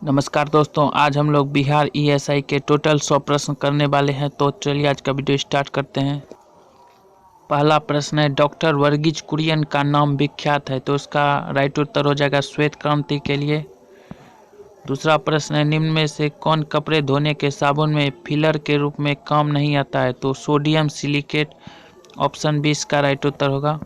नमस्कार दोस्तों, आज हम लोग बिहार ईएसआई के टोटल 100 प्रश्न करने वाले हैं। तो चलिए आज का वीडियो स्टार्ट करते हैं। पहला प्रश्न है, डॉक्टर वर्गीज कुरियन का नाम विख्यात है, तो उसका राइट उत्तर हो जाएगा श्वेत क्रांति के लिए। दूसरा प्रश्न है, निम्न में से कौन कपड़े धोने के साबुन में फिलर के रूप में काम नहीं आता है, तो सोडियम सिलिकेट ऑप्शन बी इसका राइट उत्तर होगा।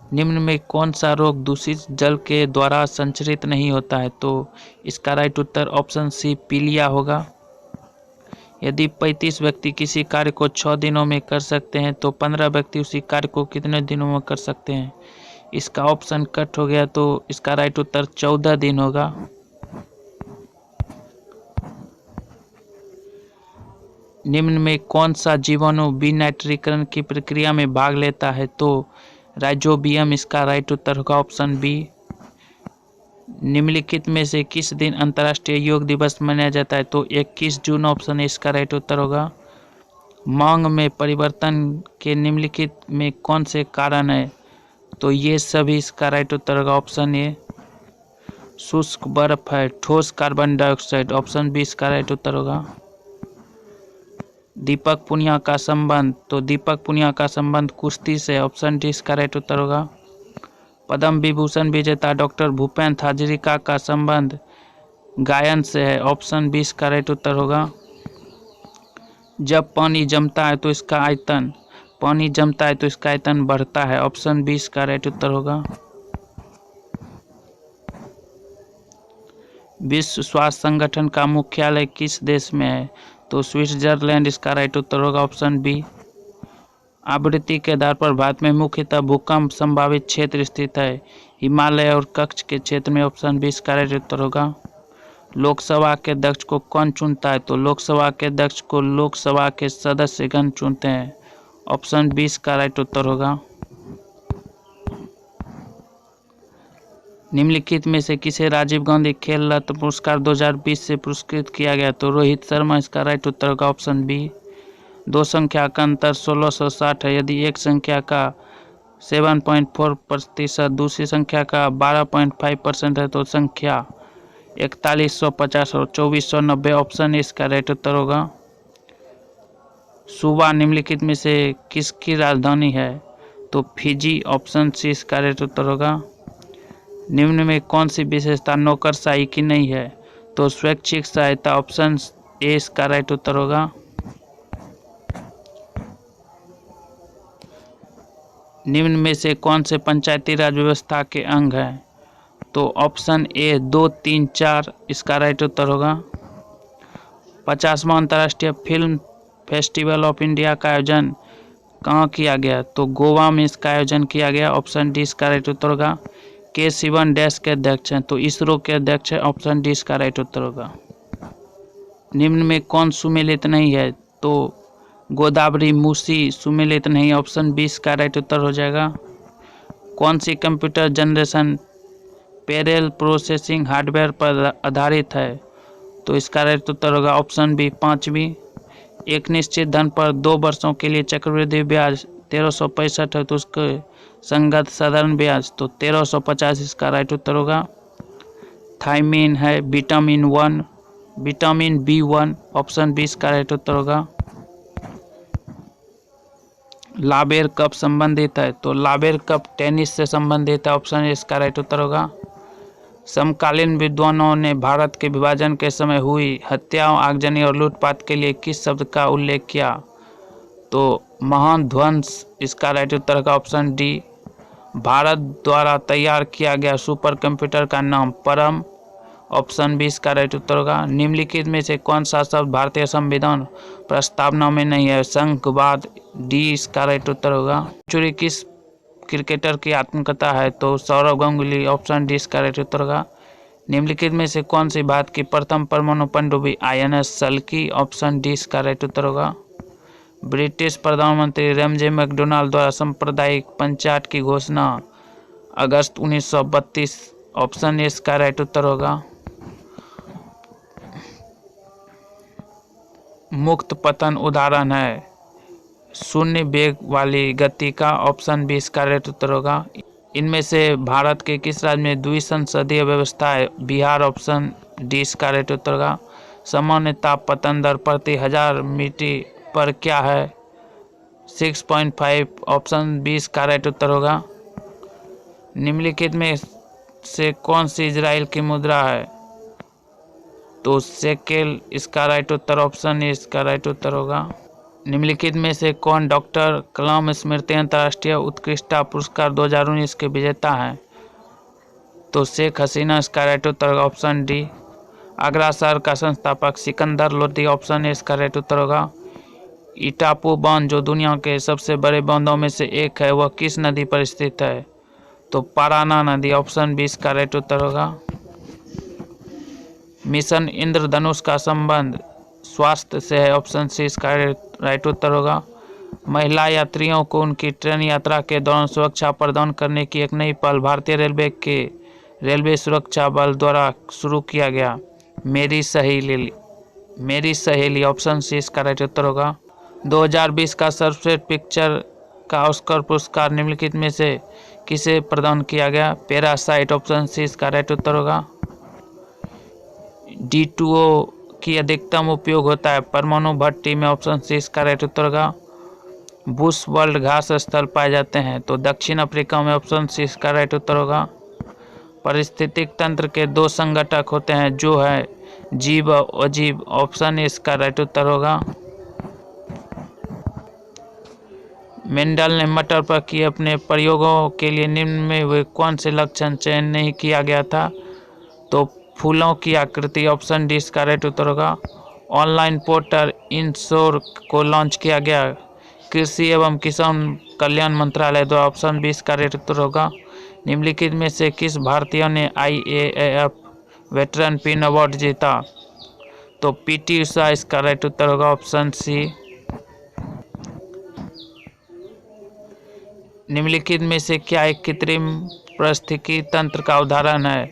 निम्न में कौन सा रोग दूषित जल के द्वारा संचरित नहीं होता है, तो इसका राइट उत्तर ऑप्शन सी पीलिया होगा। यदि 35 व्यक्ति किसी कार्य को 6 दिनों में कर सकते हैं, तो 15 व्यक्ति उसी कार्य को कितने दिनों में कर सकते हैं? इसका ऑप्शन कट हो गया, तो इसका राइट उत्तर 14 दिन होगा। निम्न में कौन सा जीवाणु विनाइट्रीकरण की प्रक्रिया में भाग लेता है, तो राइजोबियम इसका राइट उत्तर होगा ऑप्शन बी। निम्नलिखित में से किस दिन अंतर्राष्ट्रीय योग दिवस मनाया जाता है, तो 21 जून ऑप्शन ए इसका राइट उत्तर होगा। मांग में परिवर्तन के निम्नलिखित में कौन से कारण है, तो ये सभी इसका राइट उत्तर होगा ऑप्शन ए। शुष्क बर्फ है, ठोस कार्बन डाइऑक्साइड ऑप्शन बी इसका राइट उत्तर होगा। दीपक पुनिया का संबंध, तो दीपक पुनिया का संबंध कुश्ती से ऑप्शन डी इसका राइट उत्तर होगा। पद्म विभूषण विजेता डॉक्टर भूपेंद्र हाजरिका का संबंध गायन से है, ऑप्शन बी इसका राइट उत्तर होगा। जब पानी जमता है तो इसका आयतन बढ़ता है, ऑप्शन बी इसका राइट उत्तर होगा। विश्व स्वास्थ्य संगठन का मुख्यालय किस देश में है, तो स्विट्जरलैंड इसका राइट उत्तर होगा ऑप्शन बी। आवृत्ति के आधार पर भारत में मुख्यतः भूकंप संभावित क्षेत्र स्थित है, हिमालय और कच्छ के क्षेत्र में, ऑप्शन बी इसका राइट उत्तर होगा। लोकसभा के अध्यक्ष को कौन चुनता है, तो लोकसभा के अध्यक्ष को लोकसभा के सदस्यगण चुनते हैं, ऑप्शन बी इसका राइट उत्तर होगा। निम्नलिखित में से किसे राजीव गांधी खेल रत्न पुरस्कार 2020 से पुरस्कृत किया गया, तो रोहित शर्मा इसका राइट उत्तर होगा ऑप्शन बी। दो संख्या का अंतर 1660 है, यदि एक संख्या का 7.4%, दूसरी संख्या का 12.5% है, तो संख्या 4150 और 2490 ऑप्शन इसका राइट उत्तर होगा। सुबा निम्नलिखित में से किसकी राजधानी है, तो फिजी ऑप्शन सी इसका राइट उत्तर होगा। निम्न में कौन सी विशेषता नौकरशाही की नहीं है, तो स्वैच्छिक सहायता ऑप्शन ए इसका राइट उत्तर होगा। निम्न में से कौन से पंचायती राज व्यवस्था के अंग हैं, तो ऑप्शन ए 2, 3, 4 इसका राइट उत्तर होगा। 50वां अंतर्राष्ट्रीय फिल्म फेस्टिवल ऑफ इंडिया का आयोजन कहाँ किया गया, तो गोवा में इसका आयोजन किया गया, ऑप्शन डी इसका राइट उत्तर होगा। के सिवन डैश के अध्यक्ष हैं, तो इसरो के अध्यक्ष है, ऑप्शन डी इसका राइट उत्तर होगा। निम्न में कौन सुमेलित नहीं है, तो गोदावरी मूसी सुमेलित नहीं, ऑप्शन बी इसका राइट उत्तर हो जाएगा। कौन सी computer generation parallel processing hardware पर आधारित है, तो इसका राइट उत्तर होगा ऑप्शन बी 5वीं। एक निश्चित धन पर 2 वर्षों के लिए चक्रवृद्धि ब्याज 1365 है, तो उसके संगत साधारण ब्याज तो 1350 इसका राइट उत्तर होगा। थायमीन है विटामिन B1 ऑप्शन बी इसका राइट उत्तर होगा। लाबेर कप संबंधित है, तो लाबेर कप टेनिस से संबंधित है, ऑप्शन ए इसका राइट उत्तर होगा। समकालीन विद्वानों ने भारत के विभाजन के समय हुई हत्याओं, आगजनी और लूटपाट के लिए किस शब्द का उल्लेख किया, तो महान ध्वंस इसका राइट उत्तर होगा ऑप्शन डी। भारत द्वारा तैयार किया गया सुपर कंप्यूटर का नाम परम, ऑप्शन बी इसका राइट उत्तर होगा। निम्नलिखित में से कौन सा शब्द भारतीय संविधान प्रस्तावना में नहीं है, संघवाद, डी इसका राइट उत्तर होगा। सेंचुरी किस क्रिकेटर की आत्मकथा है, तो सौरव गांगुली, ऑप्शन डी इसका राइट उत्तर होगा। निम्नलिखित में से कौन सी भारत की प्रथम परमाणु पनडुब्बी INS सल्की, ऑप्शन डी इसका राइट उत्तर होगा। ब्रिटिश प्रधानमंत्री रैमजे मैकडोनाल्ड द्वारा सांप्रदायिक पंचायत की घोषणा अगस्त 1932, ऑप्शन ए इसका राइट उत्तर होगा। मुक्त पतन उदाहरण है शून्य वेग वाली गति का, ऑप्शन बी इसका राइट उत्तर होगा। इनमें से भारत के किस राज्य में द्विसंसदीय व्यवस्था है, बिहार ऑप्शन डी इसका राइट उत्तर होगा। सामान्य ताप पतन दर प्रति 1000 मीटर पर क्या है? 6.5। ऑप्शन बी इसका राइट उत्तर होगा। निम्नलिखित में से कौन सी इजराइल की मुद्रा है? तो शेकेल इसका राइट उत्तर, ऑप्शन ए इसका राइट उत्तर होगा। निम्नलिखित में से कौन डॉक्टर कलाम स्मृति अंतर्राष्ट्रीय उत्कृष्टता पुरस्कार 2019 के विजेता हैं? तो शेख हसीना इसका राइट उत्तर होगा, ऑप्शन डी। आगरा शहर का संस्थापक सिकंदर लोदी, ऑप्शन ए इसका राइट उत्तर होगा। इटापू बांध जो दुनिया के सबसे बड़े बांधों में से एक है वह किस नदी पर स्थित है? तो पाराना नदी, ऑप्शन बी इसका राइट उत्तर होगा। मिशन इंद्रधनुष का संबंध स्वास्थ्य से है, ऑप्शन सी इसका राइट उत्तर होगा। महिला यात्रियों को उनकी ट्रेन यात्रा के दौरान सुरक्षा प्रदान करने की एक नई पहल भारतीय रेलवे के रेलवे सुरक्षा बल द्वारा शुरू किया गया। मेरी सहेली, ऑप्शन सी इसका राइट उत्तर होगा। 2020 का सर्वश्रेष्ठ पिक्चर का ऑस्कर पुरस्कार निम्नलिखित में से किसे प्रदान किया गया? पैरासाइट, ऑप्शन सी इसका राइट उत्तर होगा। D2O की अधिकतम उपयोग होता है परमाणु भट्टी में, ऑप्शन सी इसका राइट उत्तर होगा। बुश वर्ल्ड घास स्थल पाए जाते हैं तो दक्षिण अफ्रीका में, ऑप्शन सी इसका राइट उत्तर होगा। पारिस्थितिक तंत्र के 2 संघटक होते हैं जो है जीव और अजीव, ऑप्शन ए इसका राइट उत्तर होगा। मेंडल ने मटर पर किए अपने प्रयोगों के लिए निम्न में वे कौन से लक्षण चयन नहीं किया गया था? तो फूलों की आकृति, ऑप्शन डी इसका राइट उत्तर होगा। ऑनलाइन पोर्टल इंश्योर को लॉन्च किया गया कृषि एवं किसान कल्याण मंत्रालय द्वारा, ऑप्शन बी इसका राइट उत्तर होगा। निम्नलिखित में से किस भारतीय ने IAAF वेटरन पिन अवार्ड जीता? तो PT उषा इसका राइट उत्तर होगा, ऑप्शन सी। निम्नलिखित में से क्या एक कृत्रिम पारिस्थितिकी तंत्र का उदाहरण है?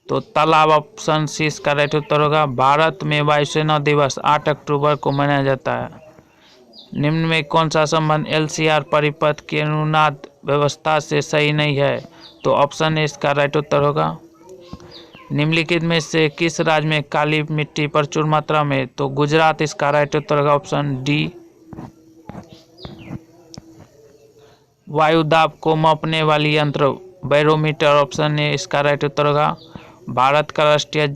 तो तालाब, ऑप्शन सी इसका राइट उत्तर होगा। भारत में वायुसेना दिवस 8 अक्टूबर को मनाया जाता है। निम्न में कौन सा संबंध LCR परिपथ की अनुनाद व्यवस्था से सही नहीं है? तो ऑप्शन ए इसका राइट उत्तर होगा। निम्नलिखित में से किस राज्य में काली मिट्टी प्रचुर मात्रा में? तो गुजरात इसका राइट उत्तर होगा, ऑप्शन डी। वायु दाब को मापने वाली यंत्र बैरोमीटर, ऑप्शन ए इसका राइट उत्तर होगा। भारत का राष्ट्रीय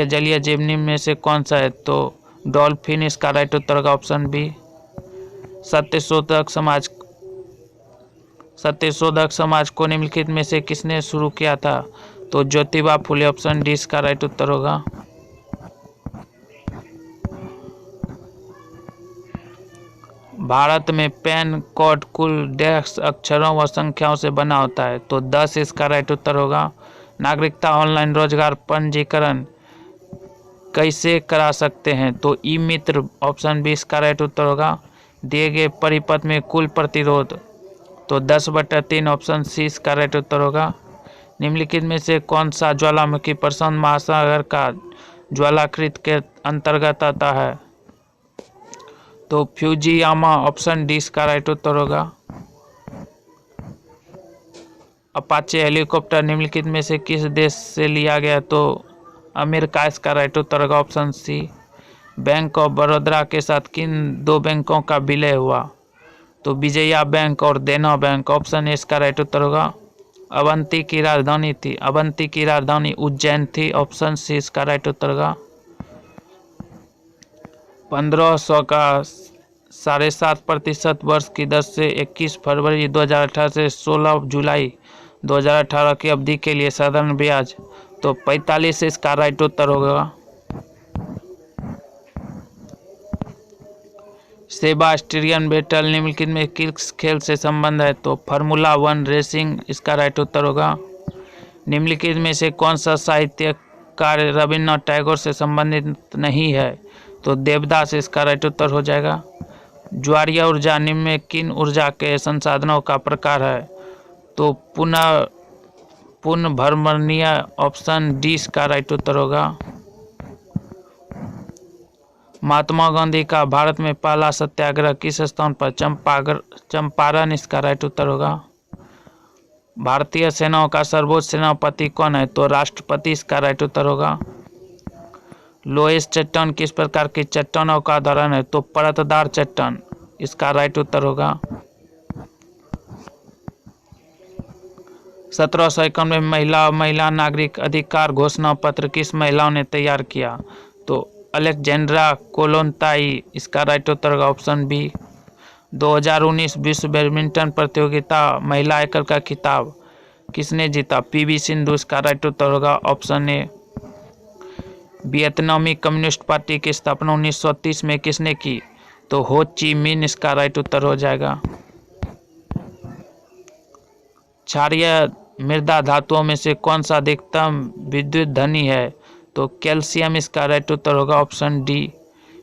जलीय जीव निम्न में से कौन सा है? तो डॉल्फिन इसका राइट उत्तर होगा, ऑप्शन बी। सत्यशोधक समाज को निम्नलिखित में से किसने शुरू किया था? तो ज्योतिबा फुले, ऑप्शन डी इसका राइट उत्तर होगा। भारत में पैन कोड कुल 10 अक्षरों व संख्याओं से बना होता है तो 10 इसका राइट उत्तर होगा। नागरिकता ऑनलाइन रोजगार पंजीकरण कैसे करा सकते हैं? तो ई मित्र, ऑप्शन बी इसका राइट उत्तर होगा। दिए गए परिपथ में कुल प्रतिरोध तो 10/3, ऑप्शन सी इसका राइट उत्तर होगा। निम्नलिखित में से कौन सा ज्वालामुखी प्रशांत महासागर का ज्वालाकृत के अंतर्गत आता है? तो फ्यूजियामा, ऑप्शन डी इसका राइट उत्तर होगा। अपाचे हेलीकॉप्टर निम्नलिखित में से किस देश से लिया गया? तो अमेरिका इसका राइट उत्तर होगा, option C. Bank of Baroda के साथ किन 2 बैंकों का विलय हुआ? तो विजया बैंक और देना बैंक, ऑप्शन ए इसका राइट उत्तर होगा। अवंती की राजधानी उज्जैन थी, ऑप्शन सी इसका राइट उत्तर होगा। 1500 का 7.5% वर्ष की दर से 21 फरवरी 2018 से 16 जुलाई 2018 की अवधि के लिए साधारण ब्याज तो 45 इसका राइट उत्तर होगा। सेबास्टियन वेटल निम्नलिखित में किस खेल से संबंध है? तो फार्मूला 1 रेसिंग इसका राइट उत्तर होगा। निम्नलिखित में से कौन सा साहित्य कार्य रविन्द्रनाथ टैगोर से संबंधित नहीं है? तो देवदास इसका राइट उत्तर हो जाएगा। ज्वारीय ऊर्जा निम्न में किन ऊर्जा के संसाधनों का प्रकार है? तो पुनर्भरणीय, ऑप्शन डी इसका राइट उत्तर होगा। महात्मा गांधी का भारत में पहला सत्याग्रह किस स्थान पर? चंपारण इसका राइट उत्तर होगा। भारतीय सेनाओं का सर्वोच्च सेनापति कौन है? तो राष्ट्रपति इसका राइट उत्तर होगा। लोएस चट्टान किस प्रकार की चट्टानों का उदाहरण है? तो परतदार चट्टान इसका राइट उत्तर होगा। 1751 में महिला नागरिक अधिकार घोषणा पत्र किस महिलाओं ने तैयार किया? तो अलेक्जेंड्रा कोलोनताई इसका राइट उत्तर होगा ऑप्शन बी। 2019 विश्व बैडमिंटन प्रतियोगिता महिला एकल का खिताब किसने जीता? पीवी सिंधु इसका राइट उत्तर होगा ऑप्शन ए। वियतनामी कम्युनिस्ट पार्टी की स्थापना 1930 में किसने की? तो हो ची मिन इसका राइट उत्तर हो जाएगा। क्षारीय मृदा धातुओं में से कौन सा अधिकतम विद्युत धनी है? तो कैल्शियम इसका राइट उत्तर होगा ऑप्शन डी।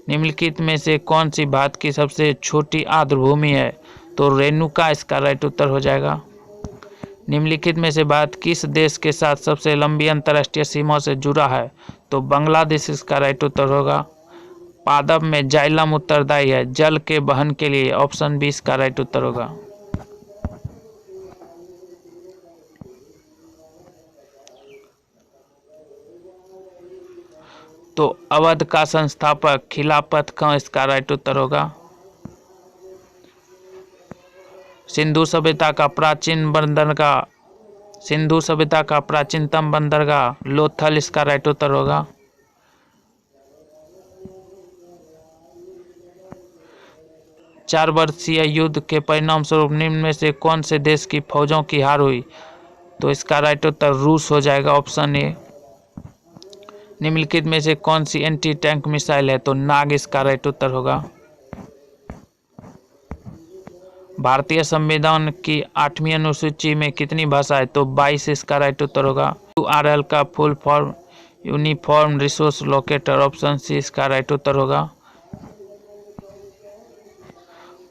निम्नलिखित में से कौन सी भारत की सबसे छोटी आर्द्रभूमि है? तो रेणुका इसका राइट उत्तर हो जाएगा। निम्नलिखित में से भारत किस देश के साथ सबसे लंबी अंतर्राष्ट्रीय सीमा से जुड़ा है? तो बांग्लादेश इसका राइट उत्तर होगा। पादप में जाइलम उत्तरदायी है जल के वहन के लिए, ऑप्शन बी इसका राइट उत्तर होगा। तो अवध का संस्थापक खिलाफत खां इसका राइट उत्तर होगा। सिंधु सभ्यता का प्राचीनतम बंदरगाह लोथल इसका राइट उत्तर होगा। चार वर्षीय युद्ध के परिणाम स्वरूप निम्न में से कौन से देश की फौजों की हार हुई? तो इसका राइट उत्तर रूस हो जाएगा ऑप्शन ए। निम्नलिखित में से कौन सी एंटी टैंक मिसाइल है? तो नाग इसका राइट उत्तर होगा। भारतीय संविधान की 8वीं अनुसूची में कितनी भाषा है? तो 22 इसका राइट उत्तर होगा। यूआरएल का full form uniform resource locator, option C इसका राइट उत्तर होगा।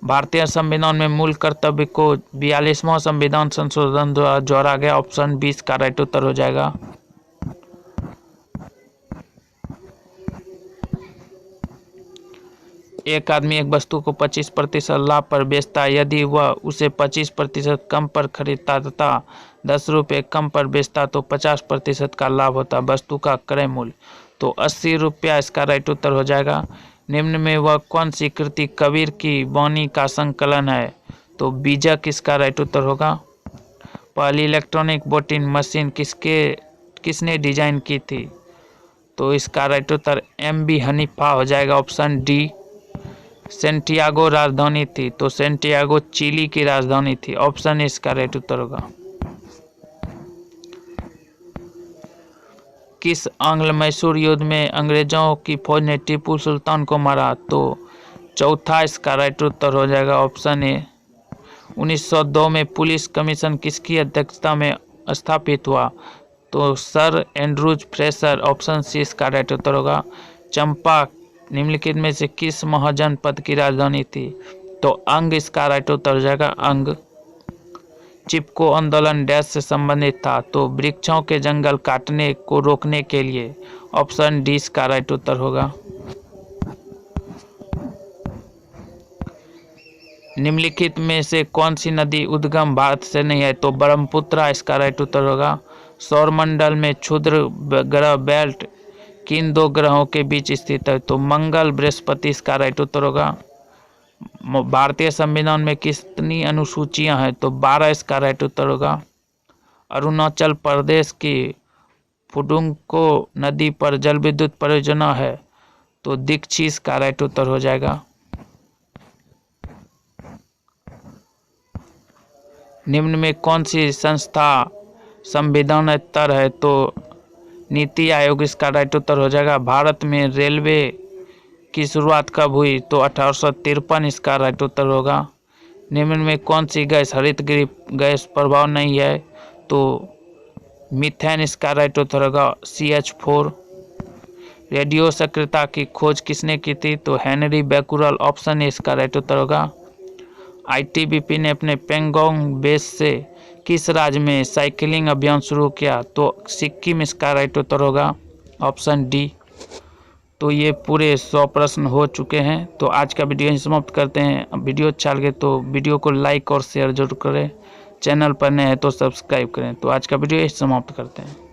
भारतीय संविधान में मूल कर्तव्य को 42वां संविधान संशोधन द्वारा जोड़ा गया, ऑप्शन 20 का राइट उत्तर हो जाएगा। एक आदमी एक वस्तु को 25% लाभ पर बेचता है यदि वह उसे 25% कम पर खरीदता तथा 10 रुपये कम पर बेचता तो 50% का लाभ होता। वस्तु का क्रय मूल्य तो 80 रुपया इसका राइट उत्तर हो जाएगा। निम्न में वह कौन सी कृति कबीर की वाणी का संकलन है? तो बीजक इसका राइट उत्तर होगा। पहली इलेक्ट्रॉनिक वोटिंग मशीन किसने डिजाइन की थी? तो इसका राइट उत्तर MB हनीफा हो जाएगा, ऑप्शन डी। सेंटियागो राजधानी थी तो सेंटियागो चिली की राजधानी थी, ऑप्शन इसका राइट उत्तर होगा। किस आंग्ल मैसूर युद्ध में अंग्रेजों की फौज ने टीपू सुल्तान को मारा? तो चौथा इसका राइट उत्तर हो जाएगा, ऑप्शन ए। 1902 में पुलिस कमीशन किसकी अध्यक्षता में स्थापित हुआ? तो sir Andrews Fraser, option C इसका राइट उत्तर होगा। चंपा निम्नलिखित में से किस महाजनपद की राजधानी थी? तो अंग इसका राइट उत्तर हो जाएगा, अंग। चिपको आंदोलन डैश से संबंधित था? तो वृक्षों के जंगल काटने को रोकने के लिए, ऑप्शन डी इसका राइट उत्तर होगा। निम्नलिखित में से कौन सी नदी उद्गम भारत से नहीं है? तो ब्रह्मपुत्र इसका राइट उत्तर होगा। सौरमंडल में क्षुद्र ग्रह बेल्ट किन दो ग्रहों के बीच स्थित है? तो मंगल बृहस्पति इसका राइट उत्तर होगा। भारतीय संविधान में कितनी अनुसूचियां हैं? तो 12 इसका राइट उत्तर होगा। अरुणाचल प्रदेश की फुडुंको नदी पर जल विद्युत परियोजना है? तो दीक्षी इसका राइट उत्तर हो जाएगा। निम्न में कौन सी संस्था संविधानेतर है? तो नीति आयोग इसका राइट उत्तर हो जाएगा। भारत में रेलवे की शुरुआत कब हुई? तो 1853 इसका राइट उत्तर होगा। निम्न में कौन सी गैस हरितगृह गैस प्रभाव नहीं है? तो मीथेन इसका राइट उत्तर होगा, CH4। रेडियो सक्रियता की खोज किसने की थी? तो हेनरी बैकुरल, ऑप्शन ए इसका राइट उत्तर होगा। ITBP ने अपने पेंगोंग बेस से किस राज्य में साइकिलिंग अभियान शुरू किया? तो सिक्किम इसका राइट उत्तर होगा, ऑप्शन डी। तो ये पूरे 100 प्रश्न हो चुके हैं। तो आज का वीडियो समाप्त करते हैं। वीडियो अच्छा लगे तो वीडियो को लाइक और शेयर जरूर करें। चैनल पर नए हैं तो सब्सक्राइब करें। तो आज का वीडियो यही समाप्त करते हैं।